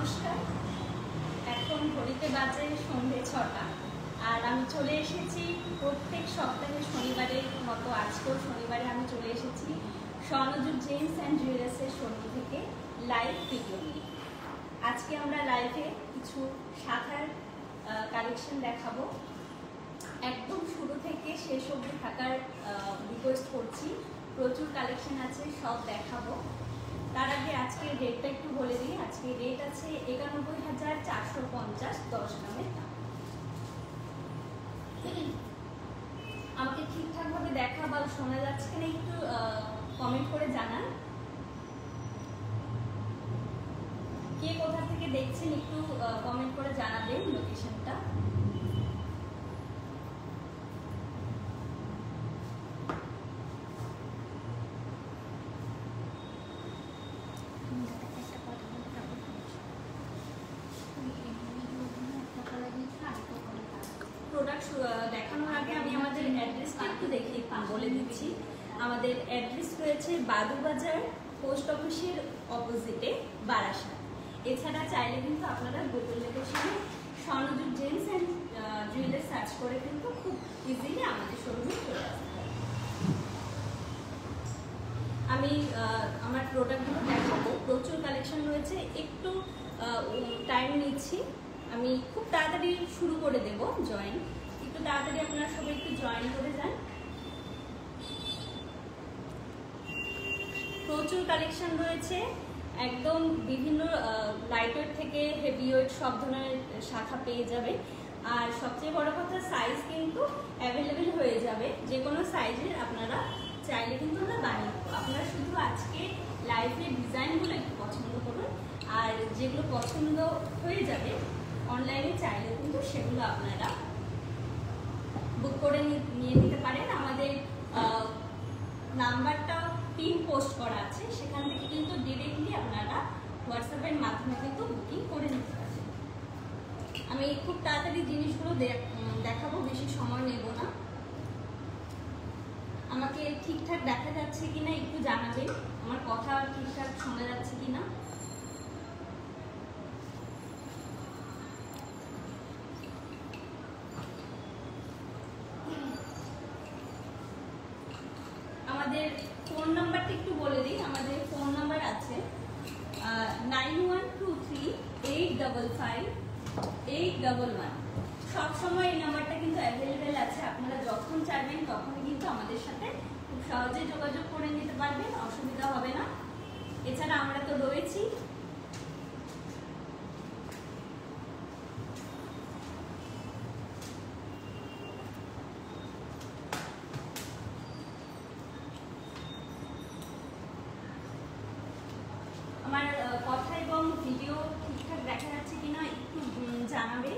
নমস্কার। এখন ঘড়িতে বাজে সন্ধ্যে 6টা আর আমি চলে এসেছি প্রত্যেক সপ্তাহে শনিবারের মতো আজকেও শনিবারে আমি চলে এসেছি স্বর্ণযুগ জেমস অ্যান্ড জুয়েলার্সের শোরুম থেকে লাইভ ভিডিও নিয়ে। আজকে আমরা লাইভে কিছু শাখার কালেকশন দেখাবো। একদম শুরু থেকে শেষ অবধি থাকার রিকোয়েস্ট করছি। প্রচুর কালেকশন আছে, সব দেখাবো। তার আগে আজকের রেটটা একটু বলে দিই। আজকে রেট আছে ৯১,৪৫০ 10 গ্রামের দাম। আমাকে ঠিকঠাকভাবে দেখা বা শোনা যাচ্ছে কিনা একটু কমেন্ট করে জানান। কে কোথা থেকে দেখছেন একটু কমেন্ট করে জানাবেন লোকেশনটা। প্রোডাক্ট দেখানোর আগে আমি আমাদের অ্যাড্রেসটা একটু বলে দিচ্ছি। আমাদের অ্যাড্রেস রয়েছে বাদুবাজার পোস্ট অফিসের অপোজিটে, বারাসাত। এছাড়া চাইলে কিন্তু আপনারা গুগল লোকেশনে স্বর্ণযুগ জেমস অ্যান্ড জুয়েলার্স সার্চ করে কিন্তু খুব ইজিলি আমাদের শোরুমে চলে আসতে পারেন। আমি আমার প্রোডাক্টগুলো দেখাবো। প্রচুর কালেকশন রয়েছে, একটু টাইম নিচ্ছি। আমি খুব তাড়াতাড়ি শুরু করে দেব জয়েন। একটু তাড়াতাড়ি আপনারা সবাই একটু জয়েন করে যান। প্রচুর কালেকশন রয়েছে, একদম বিভিন্ন লাইট ওয়েট থেকে হেভি ওয়েট সব ধরনের শাখা পেয়ে যাবে। আর সবচেয়ে বড় কথা, সাইজ কিন্তু অ্যাভেলেবেল হয়ে যাবে। যে কোনো সাইজের আপনারা চাইলে কিন্তু আমরা বানিয়ে দেবো। আপনারা শুধু আজকে লাইভের ডিজাইনগুলো একটু পছন্দ করুন, আর যেগুলো পছন্দ হয়ে যাবে অনলাইনে চাইলে কিন্তু সেগুলো আপনারা বুক করে নিয়ে নিতে পারেন। আমাদের নাম্বারটা পিন পোস্ট করা আছে, সেখান থেকে কিন্তু ডিরেক্টলি আপনারা হোয়াটসঅ্যাপের মাধ্যমে কিন্তু বুকিং করে নিতে পারেন। আমি খুব তাড়াতাড়ি জিনিসগুলো দেখাবো, বেশি সময় নেব না। আমাকে ঠিকঠাক দেখা যাচ্ছে কিনা একটু জানাবেন, আমার কথা ঠিকঠাক শোনা যাচ্ছে কিনা। আমাদের ফোন নাম্বারটা একটু বলে দিই। আমাদের ফোন নাম্বার আছে 9123855811। সবসময় এই নাম্বারটা কিন্তু অ্যাভেলেবেল আছে। আপনারা যখন চাইবেন তখনই কিন্তু আমাদের সাথে খুব সহজে যোগাযোগ করে নিতে পারবেন, অসুবিধা হবে না। এছাড়া আমরা তো রয়েছি। আমার কথা এবং ভিডিও ঠিকঠাক দেখা যাচ্ছে কিনা একটু জানাবে।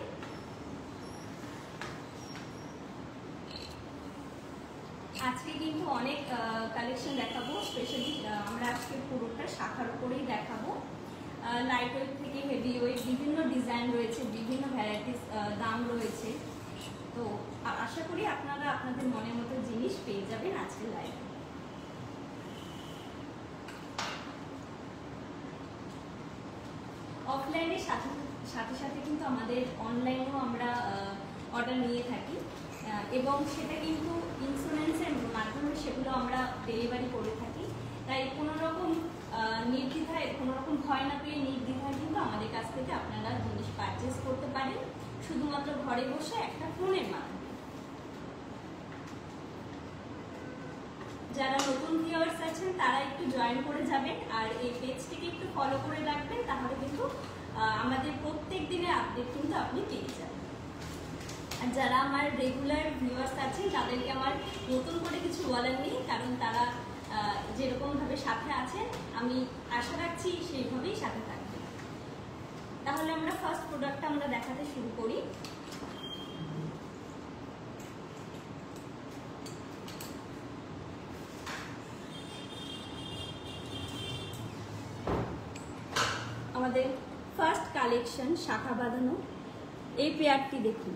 আজকে কিন্তু অনেক কালেকশন দেখাবো। স্পেশালি আমরা আজকে পুরোটা শাখার উপরেই দেখাবো। লাইট ওয়েট থেকে হেভি ওয়েট বিভিন্ন ডিজাইন রয়েছে, বিভিন্ন ভ্যারাইটিস দাম রয়েছে। তো আশা করি আপনারা আপনাদের মনের মতো জিনিস পেয়ে যাবেন আজকের লাইভে। অফলাইনের সাথে সাথে কিন্তু আমাদের অনলাইনেও আমরা অর্ডার নিয়ে থাকি, এবং সেটা কিন্তু ইন্স্যুরেন্সের মাধ্যমে সেগুলো আমরা ডেলিভারি করে থাকি। তাই কোনো রকম নির্দ্বিধায়, কোনো রকম ভয় না পেয়ে নির্দ্বিধায় কিন্তু আমাদের কাছ থেকে আপনারা জিনিস পারচেস করতে পারেন, শুধুমাত্র ঘরে বসে একটা ফোনের মাধ্যমে। যারা নতুন ভিউয়ার্স আছেন তারা একটু জয়েন করে যাবেন, আর এই পেজটিকে একটু ফলো করে রাখবেন, তাহলে কিন্তু আমাদের প্রত্যেক দিনের আপডেট কিন্তু আপনি পেয়ে যাবেন। আর যারা আমার রেগুলার ভিউয়ার্স আছেন তাদেরকে আমার নতুন করে কিছু বলার নেই, কারণ তারা যেরকমভাবে সাথে আছেন আমি আশা রাখছি সেইভাবেই সাথে থাকবেন। তাহলে আমরা ফার্স্ট প্রোডাক্টটা আমরা দেখাতে শুরু করি। আমাদের ফার্স্ট কালেকশন শাখা বাঁধানো এই পেয়ারটি দেখুন।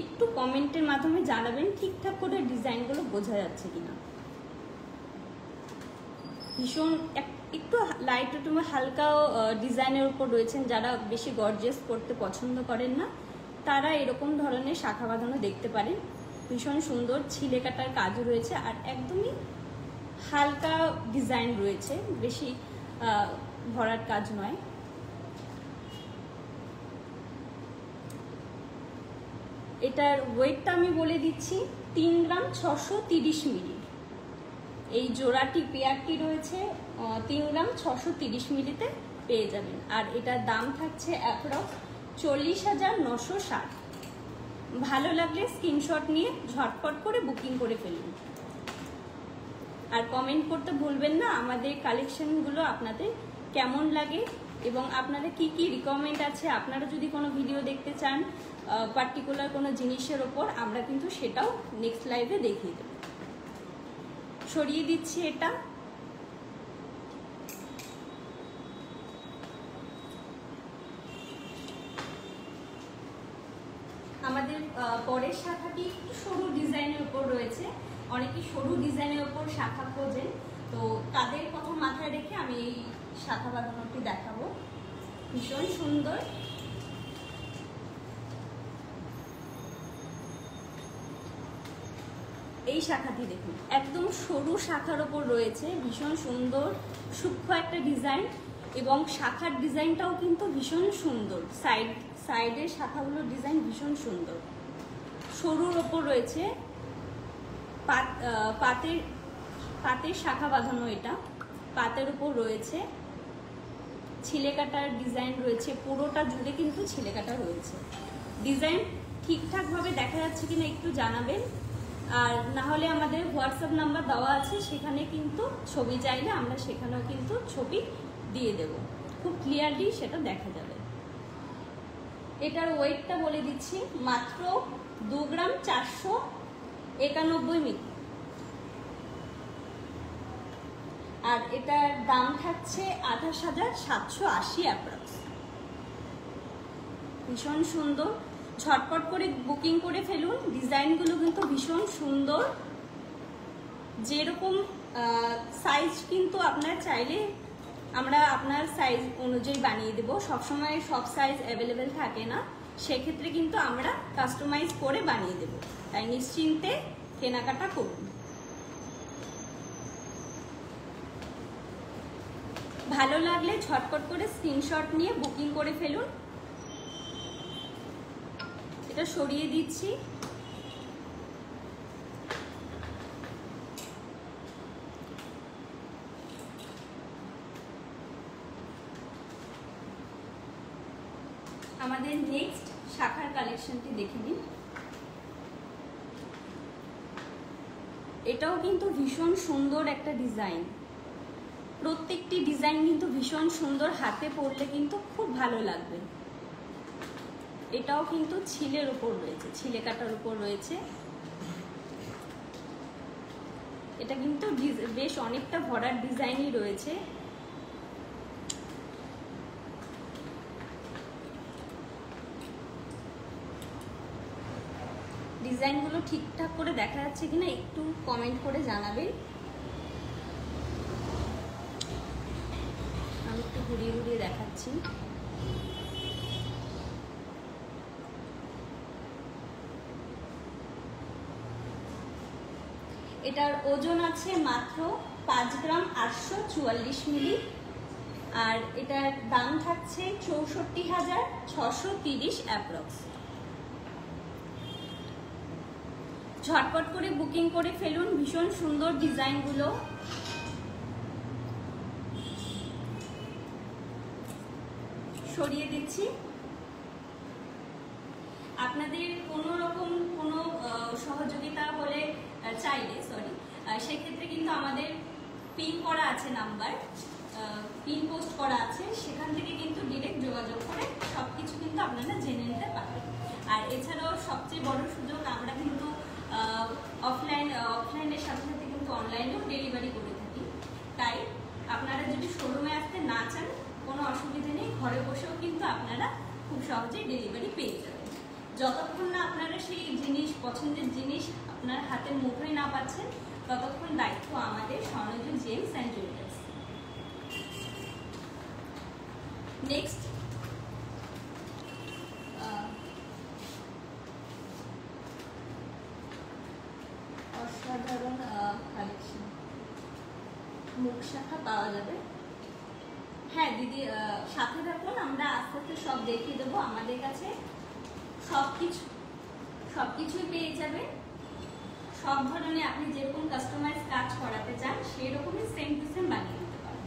একটু কমেন্টের মাধ্যমে জানাবেন ঠিকঠাক করে ডিজাইনগুলো বোঝা যাচ্ছে কিনা। ভীষণ একটু লাইট হালকা ডিজাইনের উপর রয়েছেন, যারা বেশি গর্জিয়াস করতে পছন্দ করেন না তারা এরকম ধরনের শাখা বাঁধানো দেখতে পারেন। ভীষণ সুন্দর ছিলে কাটার কাজও রয়েছে, আর একদমই হালকা ডিজাইন রয়েছে, বেশি ভরার কাজ নয়। এটার ওয়েটটা আমি বলে দিচ্ছি 3 গ্রাম 630 মিলি। এই জোড়াটি পেয়ারটি রয়েছে 3 গ্রাম 630 মিলিতে পেয়ে যাবেন। আর এটার দাম থাকছে অ্যাপ্রক্স 40,960। ভালো লাগলে স্ক্রিনশট নিয়ে ঝটপট করে বুকিং করে ফেলুন। আর কমেন্ট করতে ভুলবেন না আমাদের কালেকশনগুলো আপনাদের কেমন লাগে এবং আপনাদের কি কি রিকমেন্ড আছে। আপনারা যদি কোনো ভিডিও দেখতে চান পার্টিকুলার কোনো জিনিসের ওপর, আমরা কিন্তু সেটাও নেক্সট লাইভে দেখিয়ে দেব। সরিয়ে দিচ্ছি এটা। আমাদের পরের শাখাটি একটু সরু ডিজাইনের উপর রয়েছে। অনেকে সরু ডিজাইনের উপর শাখা খোঁজেন, তো তাদের কথা মাথায় রেখে আমি এই শাখা বাঁধানোটি দেখাবো। ভীষণ সুন্দর। এই শাখাটি দেখুন, একদম সরু শাখার ওপর রয়েছে, ভীষণ সুন্দর সূক্ষ্ম একটা ডিজাইন এবং শাখার ডিজাইনটাও কিন্তু ভীষণ সুন্দর। সাইডের শাখাগুলোর ডিজাইন ভীষণ সুন্দর। সরুর ওপর রয়েছে পাতের শাখা বাঁধানো। এটা পাতের উপর রয়েছে ছিলে কাটার ডিজাইন রয়েছে, পুরোটা জুড়ে কিন্তু ছিলে কাটা রয়েছে। ডিজাইন ঠিকঠাকভাবে দেখা যাচ্ছে কিনা একটু জানাবেন। আর না হলে আমাদের হোয়াটসঅ্যাপ নাম্বার দেওয়া আছে, সেখানে কিন্তু ছবি চাইলে আমরা সেখানেও কিন্তু ছবি দিয়ে দেব, খুব ক্লিয়ারলি সেটা দেখা যাবে। এটার ওয়েটটা বলে দিচ্ছি মাত্র 2 গ্রাম 491 মিলি। আর এটার দাম থাকছে 28,780 অ্যাপ্রক্স। ভীষণ সুন্দর, ঝটপট করে বুকিং করে ফেলুন। ডিজাইনগুলো কিন্তু ভীষণ সুন্দর। যেরকম সাইজ কিন্তু আপনার চাইলে আমরা আপনার সাইজ অনুযায়ী বানিয়ে দেবো। সবসময় সব সাইজ অ্যাভেলেবেল থাকে না, সেক্ষেত্রে কিন্তু আমরা কাস্টমাইজ করে বানিয়ে দেব। তাই নিশ্চিন্তে কেনাকাটা করুন। ভালো লাগলে ঝটপট করে স্ক্রিনশট নিয়ে বুকিং করে ফেলুন। এটা সরিয়ে দিচ্ছি। আমাদের নেক্সট শাখার কালেকশনটি দেখে নিন। এটাও কিন্তু ভীষণ সুন্দর একটা ডিজাইন। প্রত্যেকটি ডিজাইন কিন্তু ভীষণ সুন্দর, হাতে পরলে কিন্তু খুব ভালো লাগবে। এটাও কিন্তু ছিলের উপর রয়েছে, ছিলে কাটার উপর রয়েছে। এটা কিন্তু বেশ অনেকটা ভরার ডিজাইনই রয়েছে। ডিজাইনগুলো ঠিকঠাক করে দেখা যাচ্ছে কিনা একটু কমেন্ট করে জানাবেন। আমি একটু ঘুরিয়ে ঘুরিয়ে দেখাচ্ছি। এটার ওজন আছে মাত্র 5 গ্রাম 844 মিলি। আর এটার দাম থাকছে 64,630 অ্যাপ্রক্স। ঝটপট করে বুকিং করে ফেলুন। ভীষণ সুন্দর ডিজাইনগুলো। সরিয়ে দিচ্ছি। আপনাদের কোনো রকম কোনো সহযোগিতা হলে চাইলে সেক্ষেত্রে কিন্তু আমাদের পিন করা আছে নাম্বার, পিন পোস্ট করা আছে, সেখান থেকে কিন্তু ডিরেক্ট যোগাযোগ করে সবকিছু কিন্তু আপনারা জেনে নিতে পারবেন। আর এছাড়াও সবচেয়ে বড় সুযোগ, আমরা কিন্তু অফলাইনের সাথে সাথে কিন্তু অনলাইনেও ডেলিভারি করে থাকি। তাই আপনারা যদি শোরুমে আসতে না চান কোনো অসুবিধা নেই, ঘরে বসেও কিন্তু আপনারা খুব সহজেই ডেলিভারি পেয়ে যাবেন। যতক্ষণ না আপনারা সেই জিনিস, পছন্দের জিনিস আপনার হাতের মুঠোয় না পাচ্ছেন, ততক্ষণ দায়িত্ব আমাদের স্বর্ণযুগ জেমস অ্যান্ড জুয়েলার্স। নেক্সট অসাধারণ কালেকশন, মুখ শাখা পাওয়া যাবে। হ্যাঁ দিদি, সাথে থাকুন, আমরা আস্তে আস্তে সব দেখিয়ে দেবো। আমাদের কাছে সবকিছুই পেয়ে যাবে। সব ধরনের আপনি যেরকম কাস্টমাইজ কাজ করাতে চান সেরকমই সেম টু সেম বানিয়ে দিতে পারেন।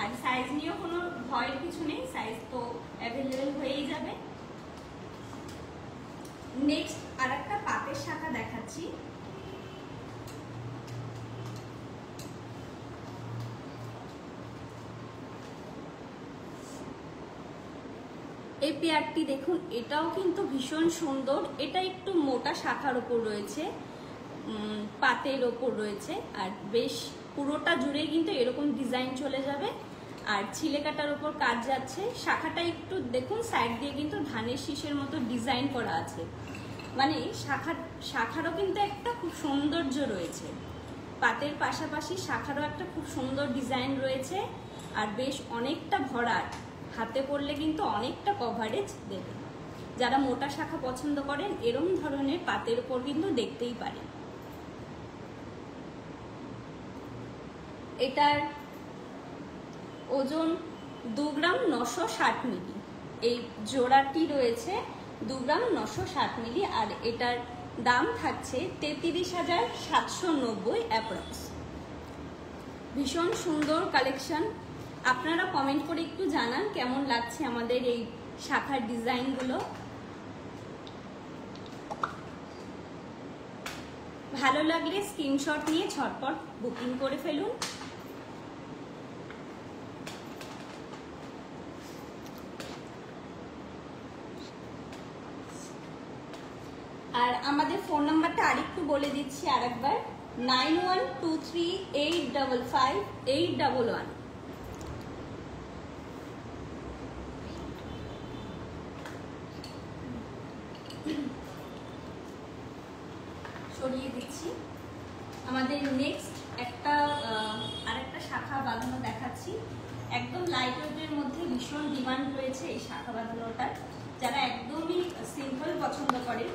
আর সাইজ নিয়েও কোনো ভয়ের কিছু নেই, সাইজ তো অ্যাভেলেবেল হয়েই যাবে। নেক্সট আর একটা পাতের শাখা দেখাচ্ছি। এই পেয়ারটি দেখুন, এটাও কিন্তু ভীষণ সুন্দর। এটা একটু মোটা শাখার ওপর রয়েছে, পাতের ওপর রয়েছে, আর বেশ পুরোটা জুড়ে কিন্তু এরকম ডিজাইন চলে যাবে। আর ছিলে কাটার ওপর কাজ যাচ্ছে। শাখাটা একটু দেখুন, সাইড দিয়ে কিন্তু ধানের শীষের মতো ডিজাইন করা আছে, মানে শাখারও কিন্তু একটা খুব সৌন্দর্য রয়েছে। পাতের পাশাপাশি শাখারও একটা খুব সুন্দর ডিজাইন রয়েছে, আর বেশ অনেকটা ভরাট, হাতে পরলে কিন্তু অনেকটা কভারেজ দেবে। যারা মোটা শাখা পছন্দ করেন এরকম ধরনের পাতের উপর কিন্তু দেখতেই পারেন। এটার ওজন 2 গ্রাম 960 মিলি। এই জোড়াটি রয়েছে 2 গ্রাম 960 মিলি, আর এটার দাম থাকছে 33,790 অ্যাপ্রক্স। ভীষণ সুন্দর কালেকশন। আপনারা কমেন্ট করে একটু জানান কেমন লাগছে আমাদের এই শাখার ডিজাইনগুলো। ভালো লাগলে স্ক্রিনশট নিয়ে ঝটপট বুকিং করে ফেলুন। আর আমাদের ফোন নাম্বারটা আরেকটু বলে দিচ্ছি আরেকবার, 9123855811। সরিয়ে দিচ্ছি। আমাদের নেক্সট আরেকটা শাখা বাঁধানো দেখাচ্ছি। একদম লাইট ওয়েটের মধ্যে ভীষণ ডিমান্ড রয়েছে এই শাখা বাঁধানোটার। যারা একদমই সিম্পল পছন্দ করেন,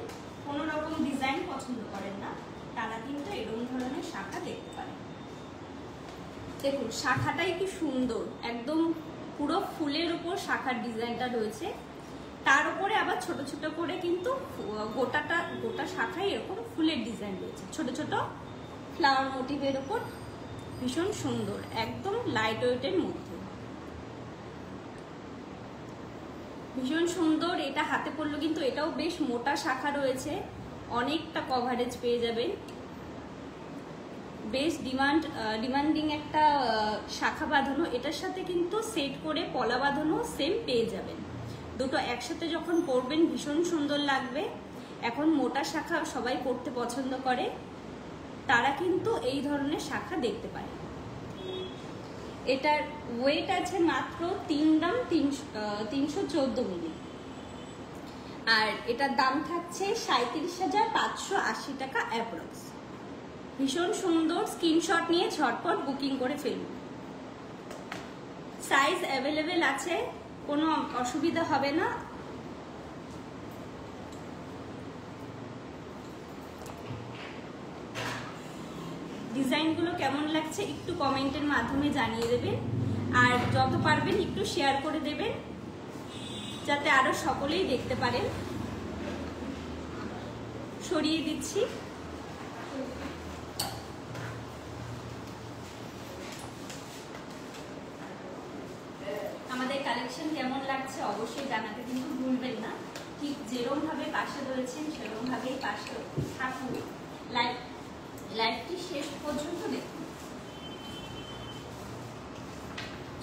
কোনো রকম ডিজাইন পছন্দ করেন না, তারা কিন্তু এরকম ধরনের শাখা দেখতে পারেন। দেখুন শাখাটাই কি সুন্দর, একদম পুরো ফুলের উপর শাখার ডিজাইনটা রয়েছে, তার উপরে আবার ছোট ছোট করে কিন্তু গোটা শাখায় এরকম ফুলের ডিজাইন রয়েছে, ছোট ছোট ফ্লাওয়ার মোটিভের উপর। ভীষণ সুন্দর, একদম লাইট ওয়েটের মধ্যে ভীষণ সুন্দর। এটা হাতে পড়লো কিন্তু এটাও বেশ মোটা শাখা রয়েছে, অনেকটা কভারেজ পেয়ে যাবেন। বেশ ডিমান্ডিং একটা শাখা বাঁধানো। এটার সাথে কিন্তু সেট করে পলা বাঁধানো সেম পেয়ে যাবেন। দুটো একসাথে যখন পরবেন ভীষণ সুন্দর লাগবে। এখন মোটা শাখা সবাই পরতে পছন্দ করে, তারা কিন্তু এই ধরনের শাখা দেখতে পারে। এটার ওয়েট আছে মাত্র 3 গ্রাম 314 মিলি, আর এটার দাম থাকছে 37,580 টাকা অ্যাপ্রক্স। ভীষণ সুন্দর, স্ক্রিনশট নিয়ে ঝটপট বুকিং করে ফেলুন। সাইজ অ্যাভেলেবেল আছে, কোনো অসুবিধা হবে না। ডিজাইনগুলো কেমন লাগছে একটু কমেন্টের মাধ্যমে জানিয়ে দেবেন, আর যত পারবেন একটু শেয়ার করে দেবেন যাতে আরো সকলেই দেখতে পারেন। সরিয়ে দিচ্ছি। আমাদের কালেকশন কেমন লাগছে অবশ্যই জানাতে কিন্তু ভুলবেন না। ঠিক যেরকম ভাবে পাশে রয়েছেন সেরকম ভাবেই পাশে থাকুন। লাইভটি শেষ পর্যন্ত দেখুন।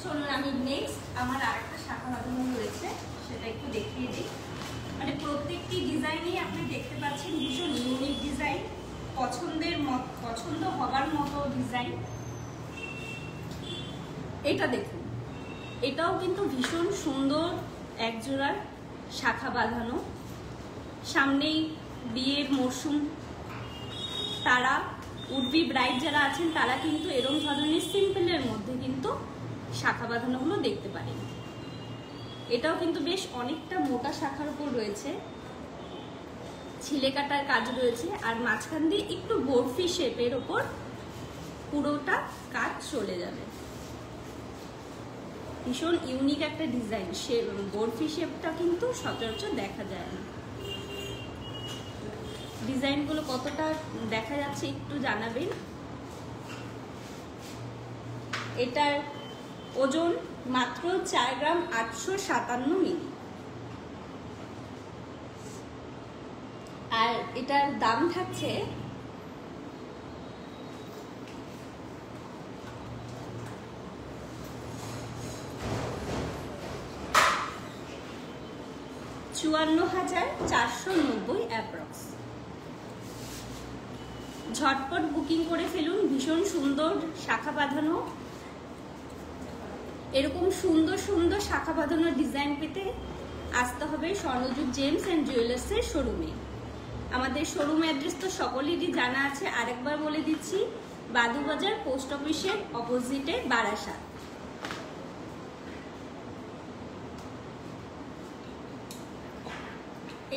চলুন আমি নেক্সট আমার আরেকটা শাখা বাঁধানো রয়েছে সেটা একটু দেখিয়ে দিই। মানে প্রত্যেকটি ডিজাইনেই আপনি দেখতে পাচ্ছেন ভীষণ ইউনিক ডিজাইন, পছন্দ হবার মতো ডিজাইন। এটা দেখুন, এটাও কিন্তু ভীষণ সুন্দর একজোড়ার শাখা বাঁধানো। সামনেই বিয়ের মরশুম, তারা উডবি ব্রাইড যারা আছেন তারা কিন্তু এরকম ধরনের সিম্পলের মধ্যে কিন্তু শাখা বাঁধানোগুলো দেখতে পারেন। এটাও কিন্তু বেশ অনেকটা মোটা শাখার উপর রয়েছে, ছিলে কাটার কাজ রয়েছে, আর মাঝখান দিয়ে একটু বরফি শেপের ওপর পুরোটা কাজ চলে যাবে। ভীষণ ইউনিক একটা ডিজাইন, বরফি শেপটা কিন্তু সচরাচর দেখা যায় না। ডিজাইনগুলো কতটা দেখা যাচ্ছে একটু জানাবেন। এটার ওজন মাত্র 4 গ্রাম 857 মিলি, আর এটার দাম থাকছে 54,490 অ্যাপ্রক্স। ঝটপট বুকিং করে ফেলুন। ভীষণ সুন্দর শাখা বাঁধানো, এরকম সুন্দর সুন্দর শাখা বাঁধানো ডিজাইন পেতে আসতে হবে স্বর্ণযুগ জেমস অ্যান্ড জুয়েলার্সের শোরুমে। আমাদের শোরুম অ্যাড্রেস তো সকলেরই জানা আছে, আরেকবার বলে দিচ্ছি, বাদুবাজার পোস্ট অফিসের অপোজিটে বারাসাত।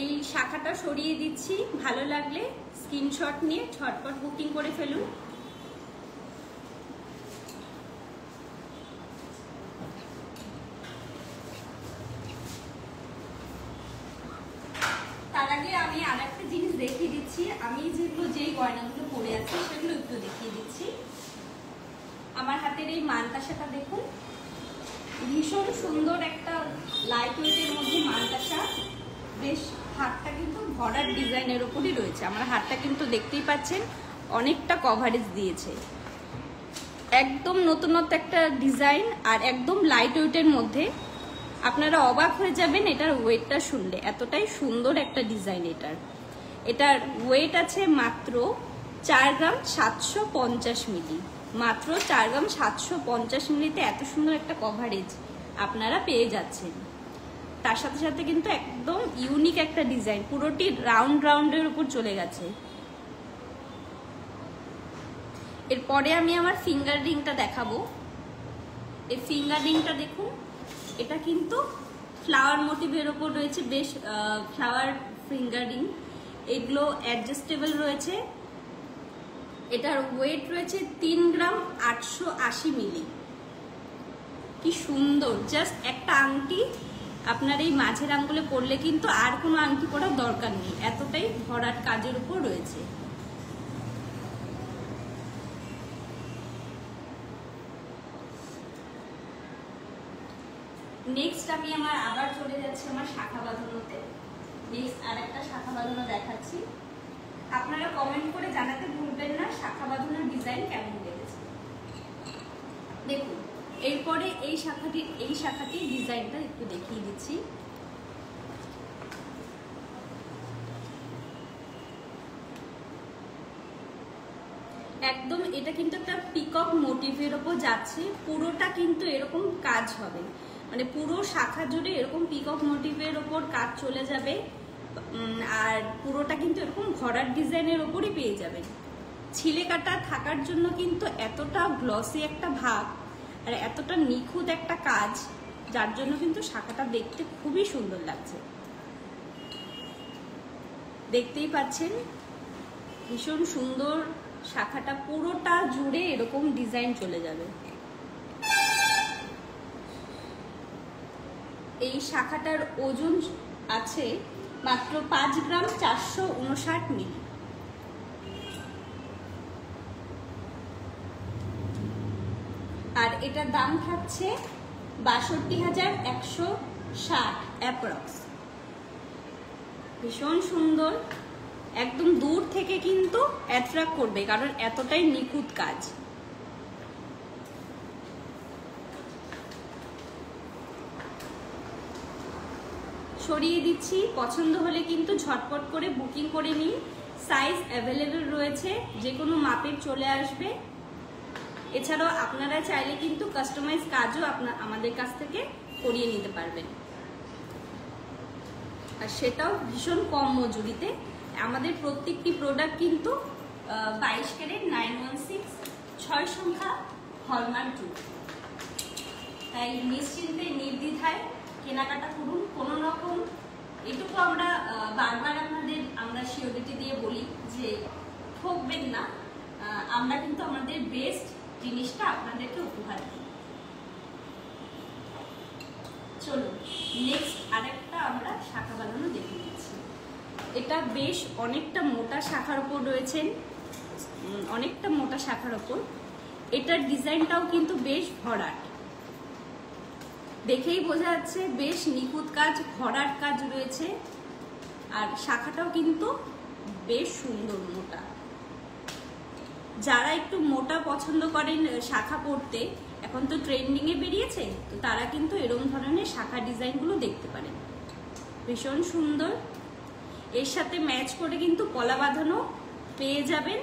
এই শাখাটা সরিয়ে দিচ্ছি, ভালো লাগলে স্ক্রিনশট নিয়ে ঝটপট বুকিং করে ফেলুন। তার আগে আমি আর একটা জিনিস দেখিয়ে দিচ্ছি, আমি যেই গয়নাগুলো পরে আছি সেগুলো একটু দেখিয়ে দিচ্ছি। আমার হাতের এই মানতাসাটা দেখুন, ভীষণ সুন্দর একটা লাইট ওয়েটের মধ্যে মানতাসা, বেশ হাতটা কিন্তু ভরার ডিজাইনের উপরই রয়েছে। আমার হাতটা কিন্তু দেখতেই পাচ্ছেন অনেকটা কভারেজ দিয়েছে, একদম নতুনত্ব একটা ডিজাইন, আর একদম লাইট ওয়েটের মধ্যে। আপনারা অবাক হয়ে যাবেন এটার ওয়েটটা শুনলে, এতটাই সুন্দর একটা ডিজাইন। এটার ওয়েট আছে মাত্র 4 গ্রাম 750 মিলি। মাত্র 4 গ্রাম 750 মিলিতে এত সুন্দর একটা কভারেজ আপনারা পেয়ে যাচ্ছেন। তার সাথে সাথে কিন্তু একদম ইউনিক একটা ডিজাইন, পুরোটি রাউন্ডের উপর চলে গেছে। এরপরে আমি আমার ফিঙ্গার রিংটা দেখাবো। এই ফিঙ্গার রিংটা দেখুন, এটা কিন্তু ফ্লাওয়ার মোটিভের ওপর রয়েছে, বেশ ফ্লাওয়ার ফিঙ্গার রিং। এগুলো অ্যাডজাস্টেবল রয়েছে। এটার ওয়েট রয়েছে 3 গ্রাম 880 মিলি। কি সুন্দর, জাস্ট একটা আংটি আপনার এই মাঝের আঙ্গুলে পরলে কিন্তু আর কোনো আংটি পরার দরকার নেই, এতটাই ভরাট কাজের উপর রয়েছে। নেক্সট আমি আবার চলে যাচ্ছি আমার শাখা বাঁধানোতে। নেক্সট আর একটা শাখা বাঁধানো দেখাচ্ছি। আপনারা কমেন্ট করে জানাতে ভুলবেন না শাখা বাঁধানোর ডিজাইন কেমন লেগেছে। দেখুন, এরপরে এই শাখাটির ডিজাইনটা একটু দেখিয়ে দিচ্ছি। একদম এটা কিন্তু একটা পিকক মোটিভের ওপর যাচ্ছে, পুরোটা কিন্তু এরকম কাজ হবে, মানে পুরো শাখা জুড়ে এরকম পিকক মোটিভের ওপর কাজ চলে যাবে, আর পুরোটা কিন্তু এরকম ঘোড়ার ডিজাইনের ওপরই পেয়ে যাবেন। ছিলে কাটা থাকার জন্য কিন্তু এতটা গ্লসি একটা ভাব আর এতটা নিখুঁত একটা কাজ, যার জন্য কিন্তু শাখাটা দেখতে খুবই সুন্দর লাগছে। দেখতেই পাচ্ছেন ভীষণ সুন্দর শাখাটা, পুরোটা জুড়ে এরকম ডিজাইন চলে যাবে। এই শাখাটার ওজন আছে মাত্র 5 গ্রাম 459 মিলি। আর এটার দাম থাকছে 62,160 অ্যাপ্রক্স। ভীষণ সুন্দর, একদম দূর থেকে কিন্তু অ্যাট্রাক্ট করবে, কারণ এতটাই নিখুঁত কাজ। সরিয়ে দিচ্ছি, পছন্দ হলে কিন্তু ঝটপট করে বুকিং করে নিন। সাইজ অ্যাভেলেবেল রয়েছে, যে কোনো মাপের চলে আসবে। এছাড়াও আপনারা চাইলে কিন্তু কাস্টমাইজ কাজও আমাদের কাছ থেকে করিয়ে নিতে পারবেন, আর সেটাও ভীষণ কম মজুরিতে। আমাদের প্রত্যেকটি প্রোডাক্ট কিন্তু 22 ক্যারেট 916 6 সংখ্যা হলমার্ক জুট, তাই নিশ্চিন্তে নির্দ্বিধায় কেনা কেনাকাটা করুন। কোনো রকম এটুকু আমরা বারবার আমরা সিওরিটি দিয়ে বলি যে ঠকবেন না, আমরা কিন্তু আমাদের বেস্ট জিনিসটা আপনাদেরকে উপহার দিই। চলুন নেক্সট আরেকটা আমরা শাখা বাঁধানো দেখে নিচ্ছি। এটা বেশ অনেকটা মোটা শাখার ওপর রয়েছেন, অনেকটা মোটা শাখার ওপর। এটার ডিজাইনটাও কিন্তু বেশ ভরাট, দেখেই বোঝা যাচ্ছে বেশ নিখুঁত কাজ, ভরাট কাজ রয়েছে। আর শাখাটাও কিন্তু বেশ সুন্দর মোটা। যারা একটু মোটা পছন্দ করেন শাখা পরতে, এখন তো ট্রেন্ডিং এ বেরিয়েছে, তো তারা কিন্তু এরকম ধরনের শাখা ডিজাইনগুলো দেখতে পারেন, ভীষণ সুন্দর। এর সাথে ম্যাচ করে কিন্তু কলা বাঁধানো পেয়ে যাবেন।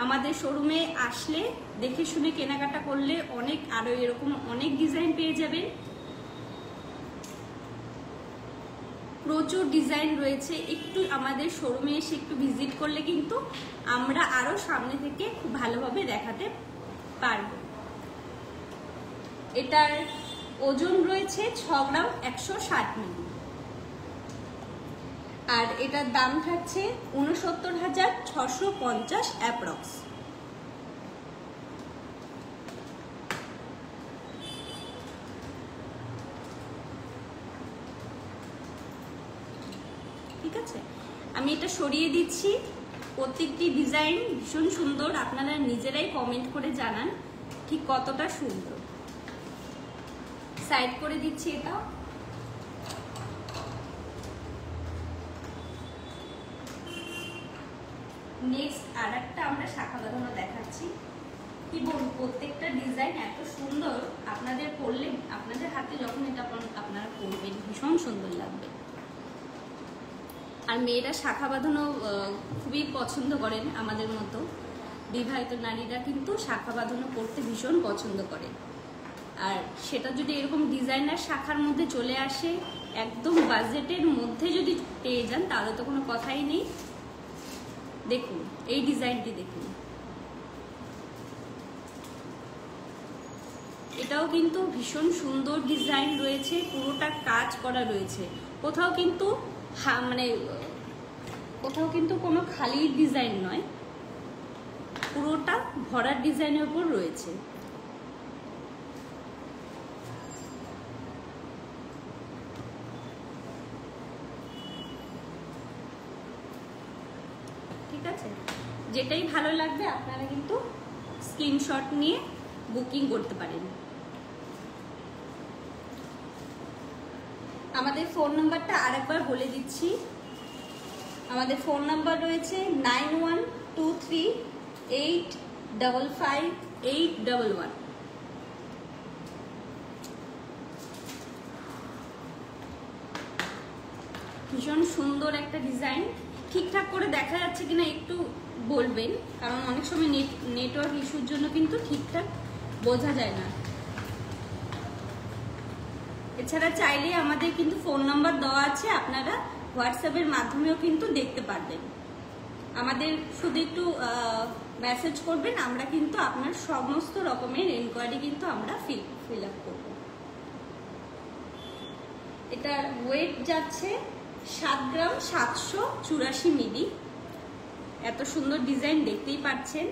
আমাদের শোরুমে আসলে দেখে শুনে কেনাকাটা করলে আরো এরকম অনেক ডিজাইন পেয়ে যাবেন। প্রচুর ডিজাইন রয়েছে, একটু আমাদের শোরুমে এসে একটু ভিজিট করলে কিন্তু আমরা আরো সামনে থেকে খুব ভালোভাবে দেখাতে পারবো। এটার ওজন রয়েছে 6 গ্রাম 160 মিলি, আর এটার দাম থাকছে 69,650 অ্যাপ্রক্স। ঠিক আছে, আমি এটা সরিয়ে দিচ্ছি। প্রত্যেকটি ডিজাইন ভীষণ সুন্দর, আপনারা নিজেরাই কমেন্ট করে জানান ঠিক কতটা সুন্দর। সাইড করে দিচ্ছি এটা। নেক্সট আরেকটা আমরা শাখা বাঁধানো দেখাচ্ছি। কি বলবো, প্রত্যেকটা ডিজাইন এত সুন্দর, আপনাদের পরলে, আপনাদের হাতে যখন এটা আপনারা পরবেন ভীষণ সুন্দর লাগবে। আর মেয়েরা শাখা বাঁধানো খুবই পছন্দ করেন, আমাদের মতো বিবাহিত নারীরা কিন্তু শাখা বাঁধানো পরতে ভীষণ পছন্দ করে। আর সেটা যদি এরকম ডিজাইনার শাখার মধ্যে চলে আসে, একদম বাজেটের মধ্যে যদি পেয়ে যান, তাহলে তো কোনো কথাই নেই। দেখুন এই ডিজাইনটি দেখুন, এটাও কিন্তু ভীষণ সুন্দর ডিজাইন রয়েছে, পুরোটা কাজ করা রয়েছে। কোথাও কিন্তু কোনো খালি ডিজাইন নয়, পুরোটা ভরার ডিজাইনের উপর রয়েছে। ঠিক আছে, যেটাই ভালো লাগবে আপনারা কিন্তু স্ক্রিনশট নিয়ে বুকিং করতে পারেন। আমাদের ফোন নাম্বারটা আরেকবার বলে দিচ্ছি। আমাদের ফোন নাম্বার রয়েছে 9123855811। ভীষণ সুন্দর একটা ডিজাইন। ঠিকঠাক করে দেখা যাচ্ছে কিনা একটু বলবেন, কারণ অনেক সময় নেটওয়ার্ক ইস্যুর জন্য কিন্তু ঠিকঠাক বোঝা যায় না। এছাড়া চাইলে আমাদের কিন্তু ফোন নাম্বার দেওয়া আছে, আপনারা হোয়াটসঅ্যাপের মাধ্যমেও কিন্তু দেখতে পারবেন। আমাদের শুধু একটু মেসেজ করবেন, আমরা কিন্তু আপনার সমস্ত রকমের এনকোয়ারি কিন্তু আমরা ফিল আপ করব। এটার ওয়েট যাচ্ছে 7 গ্রাম 784 মিলি। এত সুন্দর ডিজাইন দেখতেই পাচ্ছেন।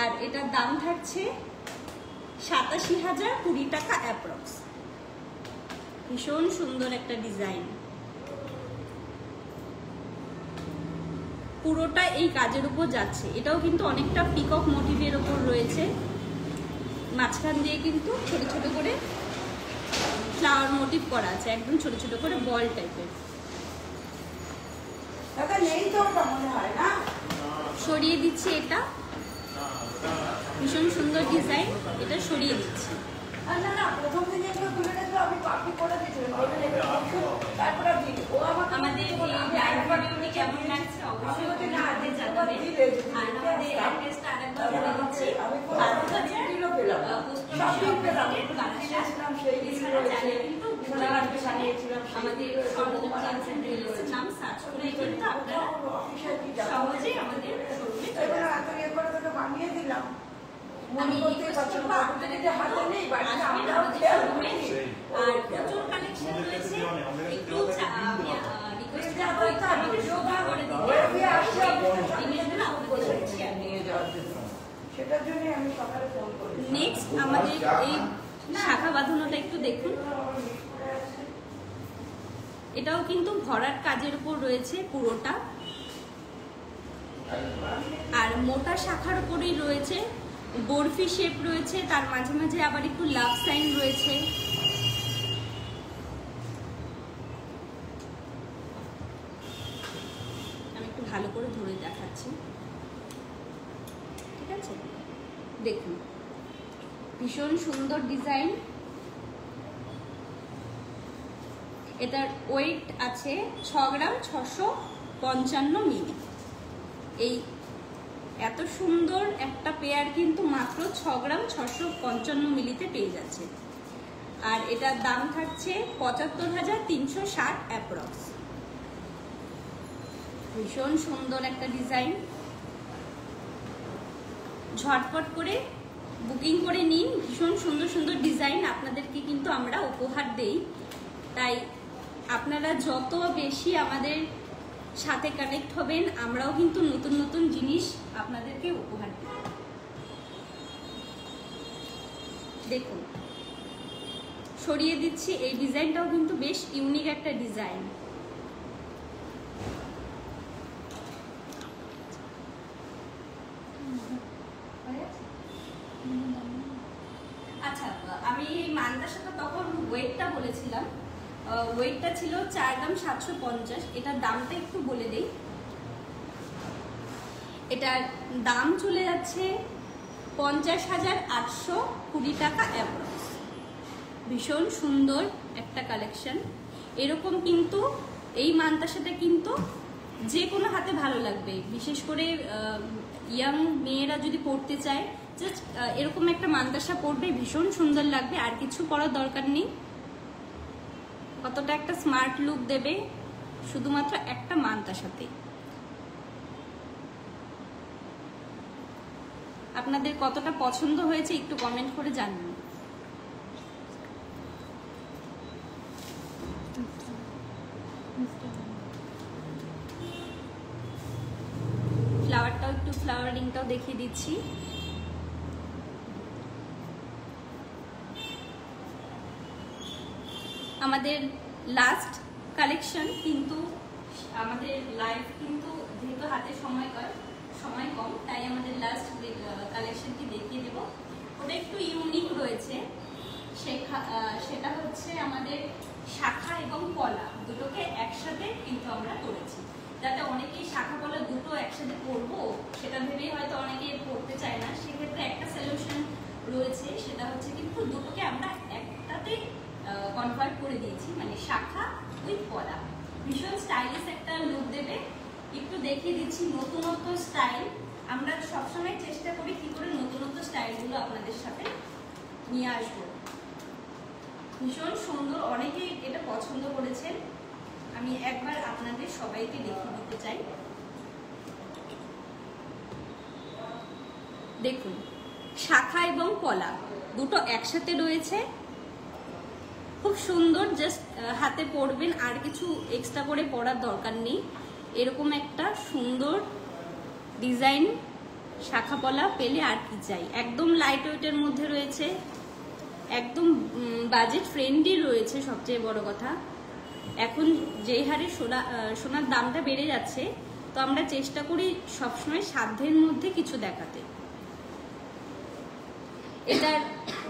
আর এটার দাম থাকছে 87,020 টাকা অ্যাপ্রক্স। ভীষণ সুন্দর একটা ডিজাইন, পুরোটা এই কাজের উপর যাচ্ছে। এটাও কিন্তু অনেকটা পিকক মোটিভের উপর রয়েছে, মাঝখান দিয়ে কিন্তু ছোট ছোট করে ফ্লাওয়ার মোটিভ করা আছে, একদম ছোট ছোট করে বল টাইপের। সরিয়ে দিচ্ছি এটা, ভীষণ সুন্দর ডিজাইন, এটা সরিয়ে দিচ্ছি। আমাদের কেমন লাগছে অবশ্যই জানাবেন। আর আমাদের অ্যাড্রেসটা আরেকবার বলে দিচ্ছি, আমাদের নাম সার্চ করে কিন্তু আপনারা সহজেই আমাদের বানিয়ে দিলাম। আমি রিকোয়েস্ট করবো আপনাদের হাতে নেই, নেক্সট আমাদের এই শাখা বাঁধানোটা একটু দেখুন, এটাও কিন্তু ভরার কাজের উপর রয়েছে পুরোটা, আর মোটা শাখার উপরেই রয়েছে বরফি শেপ রয়েছে, তার মাঝে মাঝে আবার একটু লাভ সাইন রয়েছে। আমি একটু ভালো করে ধরে দেখাচ্ছি, ঠিক আছে? দেখুন ভীষণ সুন্দর ডিজাইন। এটার ওয়েট আছে 6 গ্রাম 655 মিলি। এই এত সুন্দর একটা পেয়ার কিন্তু মাত্র 6 গ্রাম 655 মিলিতে পেয়ে যাচ্ছে, আর এটার দাম থাকছে ৭৫,৩৬০ অ্যাপ্রক্স। ভীষণ সুন্দর একটা ডিজাইন, ঝটপট করে বুকিং করে নিন। ভীষণ সুন্দর সুন্দর ডিজাইন আপনাদেরকে কিন্তু আমরা উপহার দেই, তাই আপনারা যত বেশি আমাদের সাথে কানেক্ট হবেন আমরাও কিন্তু নতুন নতুন জিনিস আপনাদেরকে উপহার দেব। দেখুন সরিয়ে দিচ্ছি, এই ডিজাইনটাও কিন্তু বেশ ইউনিক একটা ডিজাইন। আচ্ছা, আমি এই মান্দাসাটা তখন ওয়েটটা বলেছিলাম, ওয়েটটা ছিল 4 গ্রাম 750। এটার দামটা একটু বলে দেই, এটার দাম চলে যাচ্ছে ৫০,৮২০ টাকা অ্যাপ্রক্স। ভীষণ সুন্দর একটা কালেকশন। এরকম কিন্তু এই মান্দাসাটা কিন্তু যে কোনো হাতে ভালো লাগবে, বিশেষ করে ইয়াং মেয়েরা যদি পড়তে চায় জাস্ট এরকম একটা মান্দাসা পরবে, ভীষণ সুন্দর লাগবে, আর কিছু পরার দরকার নেই। কতটা একটা স্মার্ট লুক দেবে শুধুমাত্র একটা মান্দাসাতে। আপনাদের কতটা পছন্দ হয়েছে একটু কমেন্ট করে জানান। ফ্লাওয়ারটাও একটু ফ্লাওয়ারিংটাও দেখিয়ে দিচ্ছি। আমাদের লাস্ট কালেকশন, কিন্তু আমাদের লাইভ কিন্তু যেহেতু হাতে সময় কম, তাই আমাদের লাস্ট কালেকশনটি দেখিয়ে দেব। ওটা একটু ইউনিক রয়েছে, সেটা হচ্ছে আমাদের শাখা এবং কলা দুটোকে একসাথে কিন্তু আমরা করেছি, যাতে অনেকেই শাখা কলা দুটো একসাথে পরবো সেটা ভেবেই হয়তো অনেকে পড়তে চায় না। সেক্ষেত্রে একটা সলিউশন রয়েছে, সেটা হচ্ছে কিন্তু দুটোকে আমরা একটাতে কনভার্ট করে দিয়েছি, মানে শাখা উইথ কলা। ভীষণ স্টাইলিশ একটা লুক দেবে। একটু দেখিয়ে দিচ্ছি নতুনত্ব স্টাইল। আমরা সবসময় চেষ্টা করি কি করে নতুনত্ব স্টাইলগুলো আপনাদের সাথে নিয়ে আসবো। ভীষণ সুন্দর, অনেকেই এটা পছন্দ করেছেন। আমি একবার আপনাদের সবাইকে দেখিয়ে দিতে চাই। দেখুন শাখা এবং কলা দুটো একসাথে রয়েছে, খুব সুন্দর। জাস্ট হাতে পরবেন, আর কিছু এক্সট্রা করে পরার দরকার নেই। এরকম একটা সুন্দর ডিজাইন শাখা পলা পেলে আর কি চাই। একদম লাইট ওয়েটের মধ্যে রয়েছে, একদম বাজেট ফ্রেন্ডলি রয়েছে। সবচেয়ে বড় কথা, এখন যেই হারে সোনার দামটা বেড়ে যাচ্ছে, তো আমরা চেষ্টা করি সবসময় সাধ্যের মধ্যে কিছু দেখাতে। এটার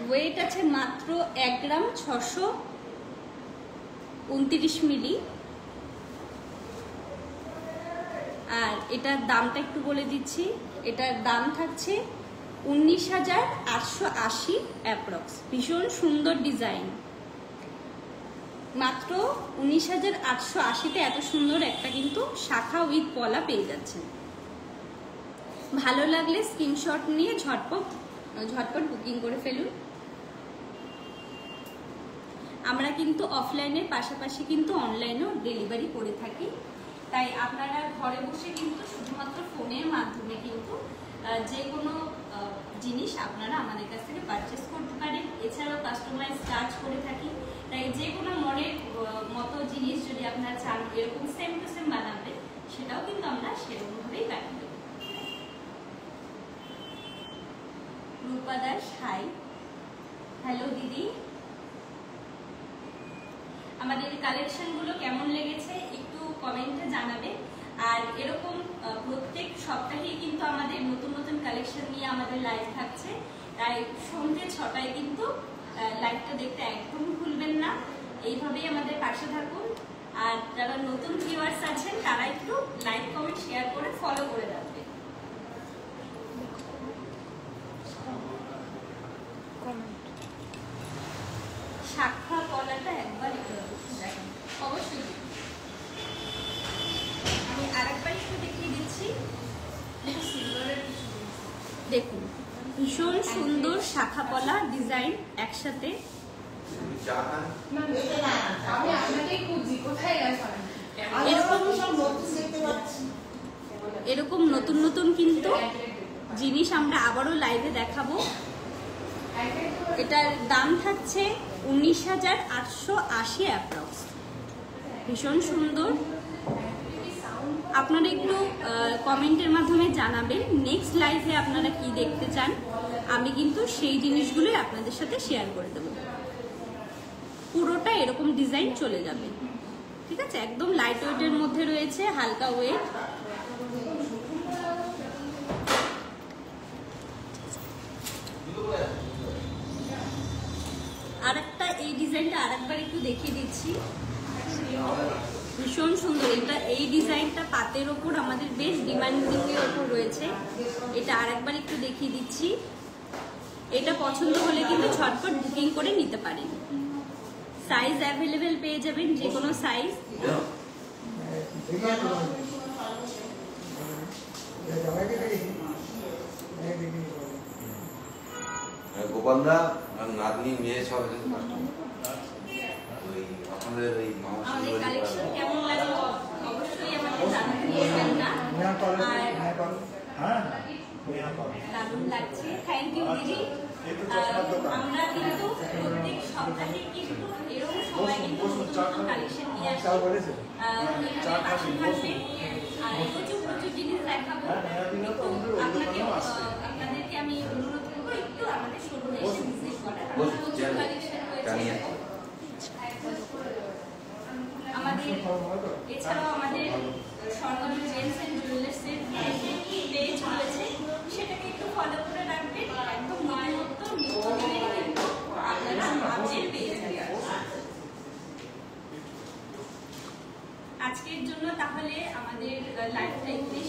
ওয়েট আছে মাত্র 1 গ্রাম 629 মিলি, আর এটার দামটা একটু বলে দিচ্ছি। এটার দাম থাকছে 19,880 অ্যাপ্রক্স। ভীষণ সুন্দর ডিজাইন, মাত্র 19,880-তে এত সুন্দর একটা কিন্তু শাখা উইথ পলা পেয়ে যাচ্ছেন। ভালো লাগলে স্ক্রিনশট নিয়ে ঝটপট বুকিং করে ফেলুন। আমরা কিন্তু অফলাইনের পাশাপাশি কিন্তু অনলাইনেও ডেলিভারি করে থাকি, তাই আপনারা ঘরে বসে কিন্তু শুধুমাত্র ফোনের মাধ্যমে কিন্তু যে কোনো জিনিস আপনারা আমাদের কাছ থেকে পারচেস করতে পারেন। এছাড়াও কাস্টমাইজ চার্জ করে থাকি, তাই যে কোনো মনের মতো জিনিস যদি আপনারা চান এরকম সেম টু সেম বানাবেন, সেটাও কিন্তু আমরা সেরকমভাবেই বানিয়ে দেব। রূপা দাস, হাই, হ্যালো দিদি। আমাদের কালেকশনগুলো কেমন লেগেছে একটু কমেন্টে জানাবে। আর এরকম প্রত্যেক সপ্তাহে কিন্তু আমাদের নতুন নতুন কালেকশন নিয়ে আমাদের লাইভ থাকছে, তাই সন্ধ্যে 6টায় কিন্তু লাইভটা দেখতে একদম ভুলবেন না। এইভাবেই আমাদের পাশে থাকুন। আর যারা নতুন ভিউয়ার্স আছেন তারা একটু লাইক, কমেন্ট, শেয়ার করে ফলো করে রাখবেন। শাখা পলাটা একবার দেখেন, অবশ্যই আমি আরেকবার একটু দেখিয়ে দিচ্ছি। দেখুন ভীষণ সুন্দর শাখা পলা ডিজাইন একসাথে। এরকম নতুন নতুন কিন্তু জিনিস আমরা আবারও লাইভে দেখাবো। এটার দাম থাকছে 19,880 অ্যাপ্রক্স। ভীষণ সুন্দর। আপনারা একটু কমেন্টের মাধ্যমে জানাবেন নেক্সট লাইভে আপনারা কি দেখতে চান, আমি কিন্তু সেই জিনিসগুলোই আপনাদের সাথে শেয়ার করে দেবো। পুরোটা এরকম ডিজাইন চলে যাবে, ঠিক আছে? একদম লাইট ওয়েটের মধ্যে রয়েছে, হালকা ওয়েট। আরেকটা এই ডিজাইনটা আরেকবার একটু দেখিয়ে দিচ্ছি, ভীষণ সুন্দর। এটা এই ডিজাইনটা পাতের ওপর আমাদের বেশ ডিমান্ডিং এর ওপর রয়েছে। এটা আরেকবার একটু দেখিয়ে দিচ্ছি। এটা পছন্দ হলে কিন্তু ঝটপট বুকিং করে নিতে পারেন। সাইজ অ্যাভেলেবেল পেয়ে যাবেন, যে কোনো সাইজ। গোপালদা নাতনি মেয়ে সব আমাদের কালেকশন কেমন লাগলো অবশ্যই আমাকে জানাতে ভুলবেন না। আর দারুণ লাগছে, থ্যাংক ইউ দিদি। আমরা কিন্তু প্রত্যেক সপ্তাহে কিন্তু এরকম সময় কিন্তু নতুন কালেকশন নিয়ে আসি। পাশে থাকবে আর প্রচুর প্রচুর জিনিস দেখাবো। আপনাদেরকে আমি অনুরোধ করবো একটু আমাদের শোরুমে এসে ভিজিট করার। প্রচুর কালেকশন রয়েছে আমাদের। এছাড়াও আমাদের স্বর্ণজুট জেমস এন্ড জুয়েলার্সের পেজ রয়েছে, সেটাকে একটু ফলো করে রাখবেন। একদম নতুনত্ব নিত্যদিনের কিন্তু আপনারা আপডেট পেয়ে যাবেন। আজকের জন্য তাহলে আমাদের লাইভটা এখানে